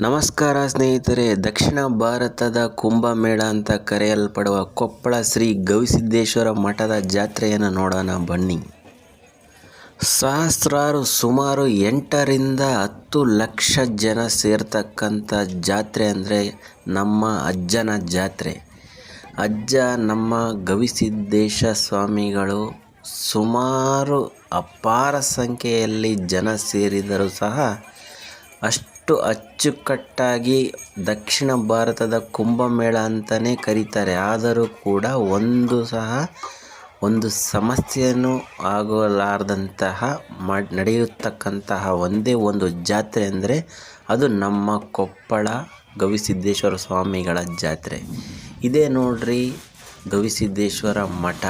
ನಮಸ್ಕಾರ ಸ್ನೇಹಿತರೆ. ದಕ್ಷಿಣ ಭಾರತದ ಕುಂಭಮೇಳ ಅಂತ ಕರೆಯಲ್ಪಡುವ ಕೊಪ್ಪಳ ಶ್ರೀ ಗವಿಸಿದ್ದೇಶ್ವರ ಮಠದ ಜಾತ್ರೆಯನ್ನು ನೋಡೋಣ ಬನ್ನಿ. ಸಹಸ್ರಾರು ಸುಮಾರು 8ರಿಂದ 10 ಲಕ್ಷ ಜನ ಸೇರ್ತಕ್ಕಂಥ ಜಾತ್ರೆ ಅಂದರೆ ನಮ್ಮ ಅಜ್ಜನ ಜಾತ್ರೆ. ಅಜ್ಜ ನಮ್ಮ ಗವಿಸಿದ್ದೇಶ ಸ್ವಾಮಿಗಳು ಸುಮಾರು ಅಪಾರ ಸಂಖ್ಯೆಯಲ್ಲಿ ಜನ ಸೇರಿದರೂ ಸಹ ಅಷ್ಟು ಅಚ್ಚುಕಟ್ಟಾಗಿ ದಕ್ಷಿಣ ಭಾರತದ ಕುಂಭಮೇಳ ಅಂತಲೇ ಕರೀತಾರೆ. ಆದರೂ ಕೂಡ ಒಂದು ಸಮಸ್ಯೆಯೂ ಆಗಲಾರದಂತಹ ನಡೆಯತಕ್ಕಂತಹ ಒಂದೇ ಒಂದು ಜಾತ್ರೆ ಅಂದರೆ ಅದು ನಮ್ಮ ಕೊಪ್ಪಳ ಗವಿಸಿದ್ದೇಶ್ವರ ಸ್ವಾಮಿಗಳ ಜಾತ್ರೆ. ಇದೇ ನೋಡ್ರಿ ಗವಿಸಿದ್ದೇಶ್ವರ ಮಠ.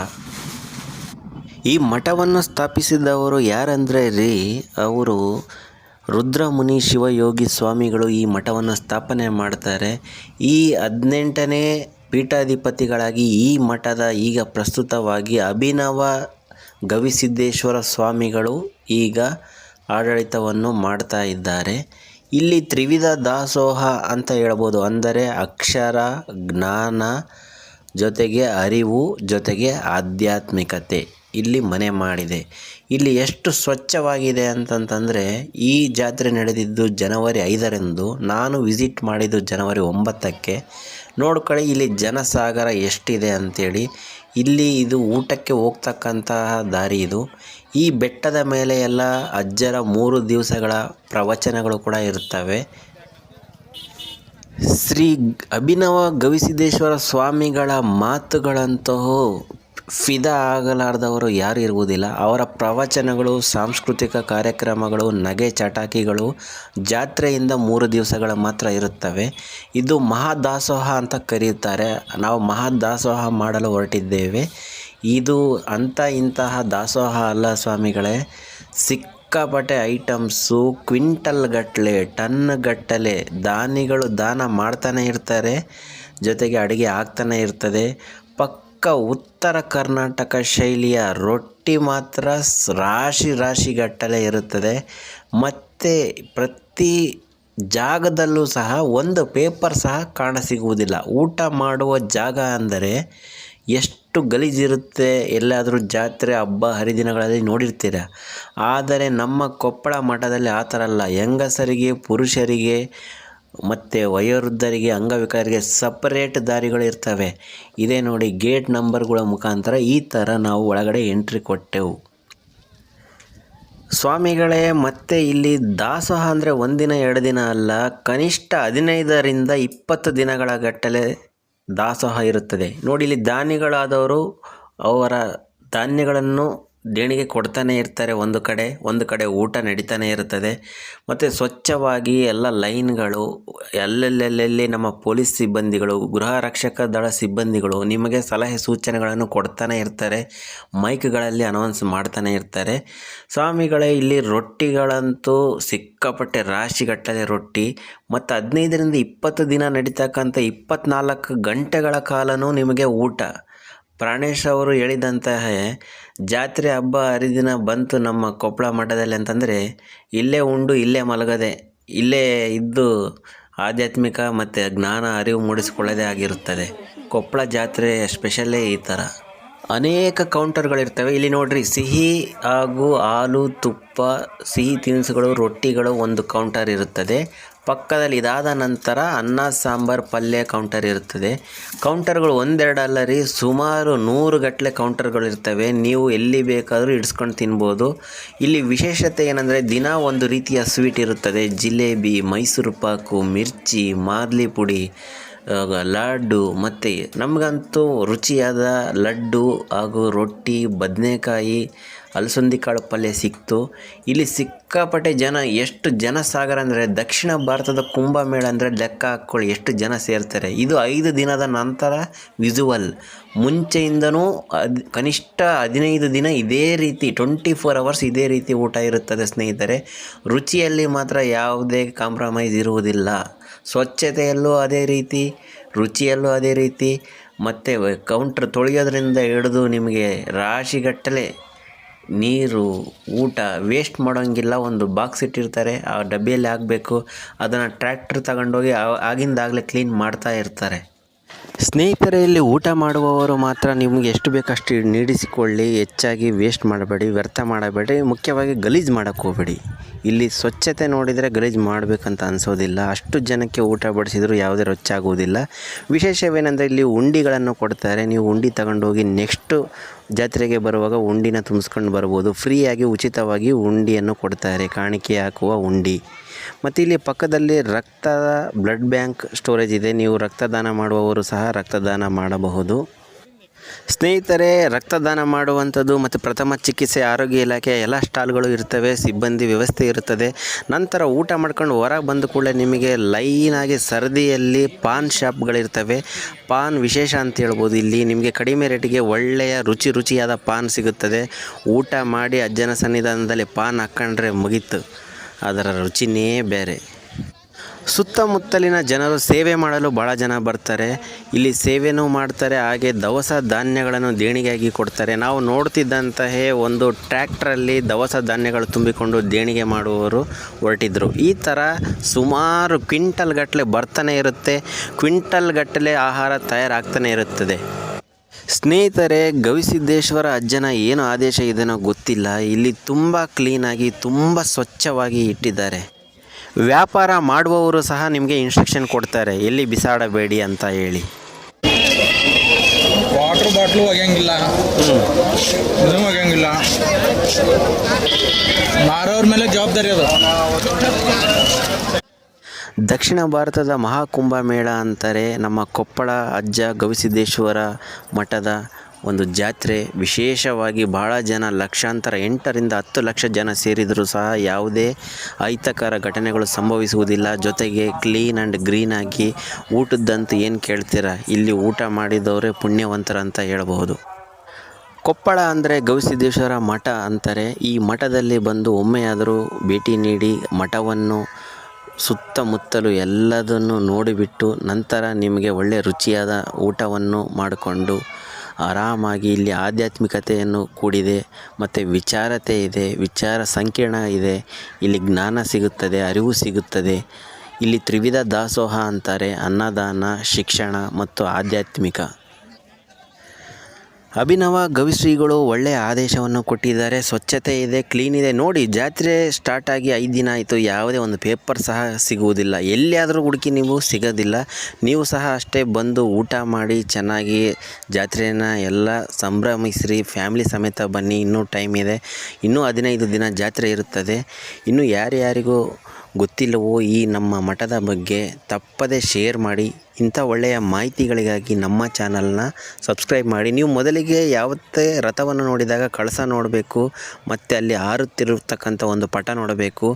ಈ ಮಠವನ್ನು ಸ್ಥಾಪಿಸಿದವರು ಯಾರಂದರೆ ಅವರು ರುದ್ರಮುನಿ ಶಿವಯೋಗಿ ಸ್ವಾಮಿಗಳು ಈ ಮಠವನ್ನು ಸ್ಥಾಪನೆ ಮಾಡ್ತಾರೆ. ಈ 18ನೇ ಪೀಠಾಧಿಪತಿಗಳಾಗಿ ಈ ಮಠದ ಈಗ ಪ್ರಸ್ತುತವಾಗಿ ಅಭಿನವ ಗವಿಸಿದ್ದೇಶ್ವರ ಸ್ವಾಮಿಗಳು ಈಗ ಆಡಳಿತವನ್ನು ಮಾಡ್ತಾ ಇದ್ದಾರೆ. ಇಲ್ಲಿ ತ್ರಿವಿಧ ದಾಸೋಹ ಅಂತ ಹೇಳ್ಬೋದು. ಅಂದರೆ ಅಕ್ಷರ, ಜ್ಞಾನ ಜೊತೆಗೆ ಅರಿವು ಜೊತೆಗೆ ಆಧ್ಯಾತ್ಮಿಕತೆ ಇಲ್ಲಿ ಮನೆ ಮಾಡಿದೆ. ಇಲ್ಲಿ ಎಷ್ಟು ಸ್ವಚ್ಛವಾಗಿದೆ ಅಂತಂತಂದರೆ ಈ ಜಾತ್ರೆ ನಡೆದಿದ್ದು ಜನವರಿ 5ರಂದು, ನಾನು ವಿಸಿಟ್ ಮಾಡಿದ್ದು ಜನವರಿ 9ಕ್ಕೆ. ನೋಡ್ಕೊಳ್ಳಿ ಇಲ್ಲಿ ಜನಸಾಗರ ಎಷ್ಟಿದೆ ಅಂಥೇಳಿ. ಇಲ್ಲಿ ಇದು ಊಟಕ್ಕೆ ಹೋಗ್ತಕ್ಕಂತಹ ದಾರಿ ಇದು. ಈ ಬೆಟ್ಟದ ಮೇಲೆ ಎಲ್ಲ ಅಜ್ಜರ 3 ದಿವಸಗಳ ಪ್ರವಚನಗಳು ಕೂಡ ಇರ್ತವೆ. ಶ್ರೀ ಅಭಿನವ ಗವಿಸಿದ್ದೇಶ್ವರ ಸ್ವಾಮಿಗಳ ಮಾತುಗಳಂತೂ ಫಿದಾ ಆಗಲಾರದವರು ಯಾರು ಇರುವುದಿಲ್ಲ. ಅವರ ಪ್ರವಚನಗಳು, ಸಾಂಸ್ಕೃತಿಕ ಕಾರ್ಯಕ್ರಮಗಳು, ನಗೆ ಚಟಾಕಿಗಳು ಜಾತ್ರೆಯಿಂದ 3 ದಿವಸಗಳ ಮಾತ್ರ ಇರುತ್ತವೆ. ಇದು ಮಹಾದಾಸೋಹ ಅಂತ ಕರೆಯುತ್ತಾರೆ. ನಾವು ಮಹಾದಾಸೋಹ ಮಾಡಲು ಹೊರಟಿದ್ದೇವೆ. ಇದು ಇಂತಹ ದಾಸೋಹ ಅಲ್ಲ ಸ್ವಾಮಿಗಳೇ. ಸಿಕ್ಕಾಪಟ್ಟೆ ಐಟಮ್ಸು, ಕ್ವಿಂಟಲ್ ಗಟ್ಟಲೆ, ಟನ್ ಗಟ್ಟಲೆ ದಾನಿಗಳು ದಾನ ಮಾಡ್ತಾನೆ ಇರ್ತಾರೆ. ಜೊತೆಗೆ ಅಡುಗೆ ಆಗ್ತಾನೆ ಇರ್ತದೆ. ಉತ್ತರ ಕರ್ನಾಟಕ ಶೈಲಿಯ ರೊಟ್ಟಿ ಮಾತ್ರ ರಾಶಿಗಟ್ಟಲೆ ಇರುತ್ತದೆ. ಮತ್ತು ಪ್ರತಿ ಜಾಗದಲ್ಲೂ ಸಹ ಒಂದು ಪೇಪರ್ ಸಹ ಕಾಣಸಿಗುವುದಿಲ್ಲ. ಊಟ ಮಾಡುವ ಜಾಗ ಅಂದರೆ ಎಷ್ಟು ಗಲೀಜಿರುತ್ತೆ. ಎಲ್ಲಾದರೂ ಜಾತ್ರೆ, ಹಬ್ಬ ಹರಿದಿನಗಳಲ್ಲಿ ನೋಡಿರ್ತೀರ. ಆದರೆ ನಮ್ಮ ಕೊಪ್ಪಳ ಮಠದಲ್ಲಿ ಆ ಥರ ಅಲ್ಲ. ಹೆಂಗಸರಿಗೆ, ಪುರುಷರಿಗೆ ಮತ್ತು ವಯೋವೃದ್ಧರಿಗೆ, ಅಂಗವಿಕಲರಿಗೆ ಸಪರೇಟ್ ದಾರಿಗಳು ಇರ್ತವೆ. ಇದೇ ನೋಡಿ ಗೇಟ್ ನಂಬರ್ಗಳ ಮುಖಾಂತರ ಈ ಥರ ನಾವು ಒಳಗಡೆ ಎಂಟ್ರಿ ಕೊಟ್ಟೆವು ಸ್ವಾಮಿಗಳೇ. ಮತ್ತು ಇಲ್ಲಿ ದಾಸೋಹ ಅಂದರೆ 1 ದಿನ 2 ದಿನ ಅಲ್ಲ, ಕನಿಷ್ಠ 15ರಿಂದ 20 ದಿನಗಳ ಗಟ್ಟಲೆ ದಾಸೋಹ ಇರುತ್ತದೆ. ನೋಡಿ ಇಲ್ಲಿ ದಾನಿಗಳಾದವರು ಅವರ ಧಾನ್ಯಗಳನ್ನು ದೇಣಿಗೆ ಕೊಡ್ತಾನೆ ಇರ್ತಾರೆ. ಒಂದು ಕಡೆ ಊಟ ನಡೀತಾನೆ ಇರ್ತದೆ. ಮತ್ತು ಸ್ವಚ್ಛವಾಗಿ ಎಲ್ಲ ಲೈನ್ಗಳು, ಎಲ್ಲೆಲ್ಲಿ ನಮ್ಮ ಪೊಲೀಸ್ ಸಿಬ್ಬಂದಿಗಳು, ಗೃಹ ರಕ್ಷಕ ದಳ ಸಿಬ್ಬಂದಿಗಳು ನಿಮಗೆ ಸಲಹೆ ಸೂಚನೆಗಳನ್ನು ಕೊಡ್ತಾನೆ ಇರ್ತಾರೆ. ಮೈಕ್ಗಳಲ್ಲಿ ಅನೌನ್ಸ್ ಮಾಡ್ತಾನೆ ಇರ್ತಾರೆ. ಸ್ವಾಮಿಗಳೇ ಇಲ್ಲಿ ರೊಟ್ಟಿಗಳಂತೂ ಸಿಕ್ಕಾಪಟ್ಟೆ ರಾಶಿಗಟ್ಟಲೆ ರೊಟ್ಟಿ. ಮತ್ತು 15ರಿಂದ 20 ದಿನ ನಡೀತಕ್ಕಂಥ 24 ಗಂಟೆಗಳ ಕಾಲವೂ ನಿಮಗೆ ಊಟ. ಪ್ರಾಣೇಶ್ ಅವರು ಹೇಳಿದಂತಹ ಜಾತ್ರೆ, ಹಬ್ಬ ಹರಿದಿನ ಬಂತು ನಮ್ಮ ಕೊಪ್ಪಳ ಮಠದಲ್ಲಿ ಅಂತಂದರೆ ಇಲ್ಲೇ ಉಂಡು ಇಲ್ಲೇ ಮಲಗದೆ, ಇಲ್ಲೇ ಇದ್ದು ಆಧ್ಯಾತ್ಮಿಕ ಮತ್ತು ಜ್ಞಾನ ಅರಿವು ಮೂಡಿಸಿಕೊಳ್ಳೋದೇ ಆಗಿರುತ್ತದೆ. ಕೊಪ್ಪಳ ಜಾತ್ರೆ ಸ್ಪೆಷಲ್ಲೇ ಈ ಥರ. ಅನೇಕ ಕೌಂಟರ್ಗಳಿರ್ತವೆ. ಇಲ್ಲಿ ನೋಡ್ರಿ, ಸಿಹಿ ಹಾಗೂ ಹಾಲು, ತುಪ್ಪ, ಸಿಹಿ ತಿನಿಸುಗಳು, ರೊಟ್ಟಿಗಳು ಒಂದು ಕೌಂಟರ್ ಇರುತ್ತದೆ. ಪಕ್ಕದಲ್ಲಿ ಇದಾದ ನಂತರ ಅನ್ನ, ಸಾಂಬಾರು, ಪಲ್ಯ ಕೌಂಟರ್ ಇರುತ್ತದೆ. ಕೌಂಟರ್ಗಳು 1-2 ಅಲ್ಲ ರೀ, ಸುಮಾರು 100 ಗಟ್ಟಲೆ ಕೌಂಟರ್ಗಳು ಇರ್ತವೆ. ನೀವು ಎಲ್ಲಿ ಬೇಕಾದರೂ ಇಡಿಸ್ಕೊಂಡು ತಿನ್ಬೋದು. ಇಲ್ಲಿ ವಿಶೇಷತೆ ಏನಂದರೆ ದಿನ ಒಂದು ರೀತಿಯ ಸ್ವೀಟ್ ಇರುತ್ತದೆ. ಜಿಲೇಬಿ, ಮೈಸೂರು ಪಾಕು, ಮಿರ್ಚಿ, ಮಾದ್ಲಿ ಪುಡಿ, ಲಡ್ಡು. ಮತ್ತು ನಮಗಂತೂ ರುಚಿಯಾದ ಲಡ್ಡು ಹಾಗೂ ರೊಟ್ಟಿ, ಬದನೆಕಾಯಿ, ಅಲಸಂದಿ ಕಾಳು ಪಲ್ಯ ಸಿಕ್ತು. ಇಲ್ಲಿ ಸಿಕ್ಕಾಪಟ್ಟೆ ಜನ. ಎಷ್ಟು ಜನ ಸಾಗರ ಅಂದರೆ ದಕ್ಷಿಣ ಭಾರತದ ಕುಂಭಮೇಳ ಅಂದರೆ ಲೆಕ್ಕ ಹಾಕ್ಕೊಳ್ಳಿ ಎಷ್ಟು ಜನ ಸೇರ್ತಾರೆ. ಇದು 5 ದಿನದ ನಂತರ ವಿಸುವಲ್. ಮುಂಚೆಯಿಂದನೂ ಕನಿಷ್ಠ 15 ದಿನ ಇದೇ ರೀತಿ 24 ಅವರ್ಸ್ ಇದೇ ರೀತಿ ಊಟ ಇರುತ್ತದೆ ಸ್ನೇಹಿತರೆ. ರುಚಿಯಲ್ಲಿ ಮಾತ್ರ ಯಾವುದೇ ಕಾಂಪ್ರಮೈಸ್ ಇರುವುದಿಲ್ಲ. ಸ್ವಚ್ಛತೆಯಲ್ಲೂ ಅದೇ ರೀತಿ, ರುಚಿಯಲ್ಲೂ ಅದೇ ರೀತಿ. ಮತ್ತು ಕೌಂಟ್ರ್ ತೊಳೆಯೋದ್ರಿಂದ ಹಿಡಿದು ನಿಮಗೆ ರಾಶಿಗಟ್ಟಲೆ ನೀರು ಊಟ ವೇಸ್ಟ್ ಮಾಡೋಂಗಿಲ್ಲ. ಒಂದು ಬಾಕ್ಸ್ ಇಟ್ಟಿರ್ತಾರೆ, ಆ ಡಬ್ಬಿಯಲ್ಲಿ ಹಾಕಬೇಕು. ಅದನ್ನು ಟ್ರ್ಯಾಕ್ಟರ್ ತಗೊಂಡೋಗಿ ಆಗಿಂದಾಗಲೇ ಕ್ಲೀನ್ ಮಾಡ್ತಾ ಇರ್ತಾರೆ. ಸ್ನೇಹಿತರೆ, ಇಲ್ಲಿ ಊಟ ಮಾಡುವವರು ಮಾತ್ರ ನಿಮಗೆ ಎಷ್ಟು ಬೇಕಷ್ಟು ನೀಡಿಸಿಕೊಳ್ಳಿ. ಹೆಚ್ಚಾಗಿ ವೇಸ್ಟ್ ಮಾಡಬೇಡಿ, ವ್ಯರ್ಥ ಮಾಡಬೇಡಿ, ಮುಖ್ಯವಾಗಿ ಗಲೀಜು ಮಾಡೋಕ್ಕೆ ಹೋಗಬೇಡಿ. ಇಲ್ಲಿ ಸ್ವಚ್ಛತೆ ನೋಡಿದರೆ ಗಲೀಜು ಮಾಡಬೇಕಂತ ಅನಿಸೋದಿಲ್ಲ. ಅಷ್ಟು ಜನಕ್ಕೆ ಊಟ ಬಡಿಸಿದರೂ ಯಾವುದೇ ರೊಚ್ಚಾಗುವುದಿಲ್ಲ. ವಿಶೇಷವೇನೆಂದರೆ ಇಲ್ಲಿ ಉಂಡಿಗಳನ್ನು ಕೊಡ್ತಾರೆ. ನೀವು ಉಂಡಿ ತಗೊಂಡೋಗಿ ನೆಕ್ಸ್ಟು ಜಾತ್ರೆಗೆ ಬರುವಾಗ ಉಂಡಿನ ತುಂಬಿಸ್ಕೊಂಡು ಬರ್ಬೋದು. ಫ್ರೀಯಾಗಿ ಉಚಿತವಾಗಿ ಉಂಡಿಯನ್ನು ಕೊಡ್ತಾರೆ, ಕಾಣಿಕೆ ಹಾಕುವ ಉಂಡಿ. ಮತ್ತು ಇಲ್ಲಿ ಪಕ್ಕದಲ್ಲಿ ರಕ್ತದ ಬ್ಲಡ್ ಬ್ಯಾಂಕ್ ಸ್ಟೋರೇಜ್ ಇದೆ. ನೀವು ರಕ್ತದಾನ ಮಾಡುವವರು ಸಹ ರಕ್ತದಾನ ಮಾಡಬಹುದು. ಸ್ನೇಹಿತರೆ, ರಕ್ತದಾನ ಮಾಡುವಂಥದ್ದು ಮತ್ತು ಪ್ರಥಮ ಚಿಕಿತ್ಸೆ ಆರೋಗ್ಯ ಇಲಾಖೆಯ ಎಲ್ಲ ಸ್ಟಾಲ್ಗಳು ಇರ್ತವೆ, ಸಿಬ್ಬಂದಿ ವ್ಯವಸ್ಥೆ ಇರುತ್ತದೆ. ನಂತರ ಊಟ ಮಾಡ್ಕೊಂಡು ಹೊರಗೆ ಬಂದ ಕೂಡಲೇ ನಿಮಗೆ ಲೈನಾಗಿ ಸರದಿಯಲ್ಲಿ ಪಾನ್ ಶಾಪ್ಗಳಿರ್ತವೆ. ಪಾನ್ ವಿಶೇಷ ಅಂತ ಹೇಳ್ಬೋದು. ಇಲ್ಲಿ ನಿಮಗೆ ಕಡಿಮೆ ರೇಟಿಗೆ ಒಳ್ಳೆಯ ರುಚಿಯಾದ ಪಾನ್ ಸಿಗುತ್ತದೆ. ಊಟ ಮಾಡಿ ಅಜ್ಜನ ಸನ್ನಿಧಾನದಲ್ಲಿ ಪಾನ್ ಹಾಕ್ಕೊಂಡ್ರೆ ಮುಗೀತು, ಅದರ ರುಚಿನೇ ಬೇರೆ. ಸುತ್ತಮುತ್ತಲಿನ ಜನರು ಸೇವೆ ಮಾಡಲು ಭಾಳ ಜನ ಬರ್ತಾರೆ. ಇಲ್ಲಿ ಸೇವೆನೂ ಮಾಡ್ತಾರೆ, ಹಾಗೆ ದವಸ ಧಾನ್ಯಗಳನ್ನು ದೇಣಿಗೆಯಾಗಿ ಕೊಡ್ತಾರೆ. ನಾವು ನೋಡ್ತಿದ್ದಂತಹ ಒಂದು ಟ್ರ್ಯಾಕ್ಟ್ರಲ್ಲಿ ದವಸ ಧಾನ್ಯಗಳು ತುಂಬಿಕೊಂಡು ದೇಣಿಗೆ ಮಾಡುವವರು ಹೊರಟಿದ್ರು. ಈ ಥರ ಸುಮಾರು ಕ್ವಿಂಟಲ್ ಗಟ್ಟಲೆ ಬರ್ತಾನೆ ಇರುತ್ತೆ, ಕ್ವಿಂಟಲ್ ಗಟ್ಟಲೆ ಆಹಾರ ತಯಾರಾಗ್ತಾನೆ ಇರುತ್ತದೆ. ಸ್ನೇಹಿತರೆ, ಗವಿಸಿದ್ದೇಶ್ವರ ಅಜ್ಜನ ಏನು ಆದೇಶ ಇದೆನೋ ಗೊತ್ತಿಲ್ಲ. ಇಲ್ಲಿ ತುಂಬ ಕ್ಲೀನಾಗಿ ತುಂಬ ಸ್ವಚ್ಛವಾಗಿ ಇಟ್ಟಿದ್ದಾರೆ. ವ್ಯಾಪಾರ ಮಾಡುವವರು ಸಹ ನಿಮಗೆ ಇನ್ಸ್ಟ್ರಕ್ಷನ್ ಕೊಡ್ತಾರೆ, ಎಲ್ಲಿ ಬಿಸಾಡಬೇಡಿ ಅಂತ ಹೇಳಿ. ವಾಟರ್ ಬಾಟ್ಲು ಒಗೆಯಂಗಿಲ್ಲ, ಇದು ಒಗೆಯಂಗಿಲ್ಲ. ಮಾರೋರ ಮೇಲೆ ಜವಾಬ್ದಾರಿ ಅದು. ದಕ್ಷಿಣ ಭಾರತದ ಮಹಾಕುಂಭಮೇಳ ಅಂತಾರೆ. ನಮ್ಮ ಕೊಪ್ಪಳ ಅಜ್ಜ ಗವಿಸಿದ್ದೇಶ್ವರ ಮಠದ ಒಂದು ಜಾತ್ರೆ ವಿಶೇಷವಾಗಿ ಭಾಳ ಜನ, ಲಕ್ಷಾಂತರ 8ರಿಂದ 10 ಲಕ್ಷ ಜನ ಸೇರಿದರೂ ಸಹ ಯಾವುದೇ ಅಹಿತಕರ ಘಟನೆಗಳು ಸಂಭವಿಸುವುದಿಲ್ಲ. ಜೊತೆಗೆ ಕ್ಲೀನ್ ಆ್ಯಂಡ್ ಗ್ರೀನಾಗಿ ಊಟದ್ದಂತೂ ಏನು ಕೇಳ್ತೀರಾ, ಇಲ್ಲಿ ಊಟ ಮಾಡಿದವರೇ ಪುಣ್ಯವಂತರಂತ ಹೇಳಬಹುದು. ಕೊಪ್ಪಳ ಅಂದರೆ ಗವಿಸಿದ್ದೇಶ್ವರ ಮಠ ಅಂತಾರೆ. ಈ ಮಠದಲ್ಲಿ ಬಂದು ಒಮ್ಮೆಯಾದರೂ ಭೇಟಿ ನೀಡಿ ಮಠವನ್ನು ಸುತ್ತಮುತ್ತಲು ಎಲ್ಲದನ್ನು ನೋಡಿಬಿಟ್ಟು ನಂತರ ನಿಮಗೆ ಒಳ್ಳೆಯ ರುಚಿಯಾದ ಊಟವನ್ನು ಮಾಡಿಕೊಂಡು ಆರಾಮಾಗಿ, ಇಲ್ಲಿ ಆಧ್ಯಾತ್ಮಿಕತೆಯನ್ನು ಕೂಡಿದೆ ಮತ್ತು ವಿಚಾರತೆ ಇದೆ, ವಿಚಾರ ಸಂಕಿರಣ ಇದೆ. ಇಲ್ಲಿ ಜ್ಞಾನ ಸಿಗುತ್ತದೆ, ಅರಿವು ಸಿಗುತ್ತದೆ. ಇಲ್ಲಿ ತ್ರಿವಿಧ ದಾಸೋಹ ಅಂತಾರೆ, ಅನ್ನದಾನ, ಶಿಕ್ಷಣ ಮತ್ತು ಆಧ್ಯಾತ್ಮಿಕ. ಅಭಿನವ ಗವಿಶ್ರೀಗಳು ಒಳ್ಳೆಯ ಆದೇಶವನ್ನು ಕೊಟ್ಟಿದ್ದಾರೆ. ಸ್ವಚ್ಛತೆ ಇದೆ, ಕ್ಲೀನ್ ಇದೆ. ನೋಡಿ, ಜಾತ್ರೆ ಸ್ಟಾರ್ಟ್ ಆಗಿ 5 ದಿನ ಆಯಿತು, ಯಾವುದೇ ಒಂದು ಪೇಪರ್ ಸಹ ಸಿಗುವುದಿಲ್ಲ. ಎಲ್ಲಿಯಾದರೂ ಹುಡುಕಿ ನೀವು ಸಿಗೋದಿಲ್ಲ. ನೀವು ಸಹ ಅಷ್ಟೇ ಬಂದು ಊಟ ಮಾಡಿ ಚೆನ್ನಾಗಿ ಜಾತ್ರೆಯನ್ನು ಎಲ್ಲ ಸಂಭ್ರಮಿಸ್ರಿ. ಫ್ಯಾಮಿಲಿ ಸಮೇತ ಬನ್ನಿ, ಇನ್ನೂ ಟೈಮ್ ಇದೆ. ಇನ್ನೂ 15 ದಿನ ಜಾತ್ರೆ ಇರುತ್ತದೆ. ಇನ್ನು ಯಾರ್ಯಾರಿಗೂ ಗೊತ್ತಿಲ್ಲವೋ ಈ ನಮ್ಮ ಮಠದ ಬಗ್ಗೆ ತಪ್ಪದೇ ಶೇರ್ ಮಾಡಿ. ಇಂಥ ಒಳ್ಳೆಯ ಮಾಹಿತಿಗಳಿಗಾಗಿ ನಮ್ಮ ಚಾನಲ್ನ ಸಬ್ಸ್ಕ್ರೈಬ್ ಮಾಡಿ. ನೀವು ಮೊದಲಿಗೆ ಯಾವತ್ತೇ ರಥವನ್ನು ನೋಡಿದಾಗ ಕಳಸ ನೋಡಬೇಕು, ಮತ್ತು ಅಲ್ಲಿ ಹಾರುತ್ತಿರತಕ್ಕಂಥ ಒಂದು ಪಟ ನೋಡಬೇಕು.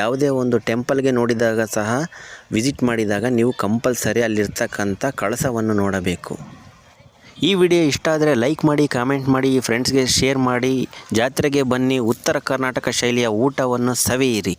ಯಾವುದೇ ಒಂದು ಟೆಂಪಲ್ಗೆ ನೋಡಿದಾಗ ಸಹ ವಿಸಿಟ್ ಮಾಡಿದಾಗ ನೀವು ಕಂಪಲ್ಸರಿ ಅಲ್ಲಿರ್ತಕ್ಕಂಥ ಕಳಸವನ್ನು ನೋಡಬೇಕು. ಈ ವಿಡಿಯೋ ಇಷ್ಟ ಆದರೆ ಲೈಕ್ ಮಾಡಿ, ಕಾಮೆಂಟ್ ಮಾಡಿ, ಫ್ರೆಂಡ್ಸ್ಗೆ ಶೇರ್ ಮಾಡಿ. ಜಾತ್ರೆಗೆ ಬನ್ನಿ, ಉತ್ತರ ಕರ್ನಾಟಕ ಶೈಲಿಯ ಊಟವನ್ನು ಸವಿಯಿರಿ.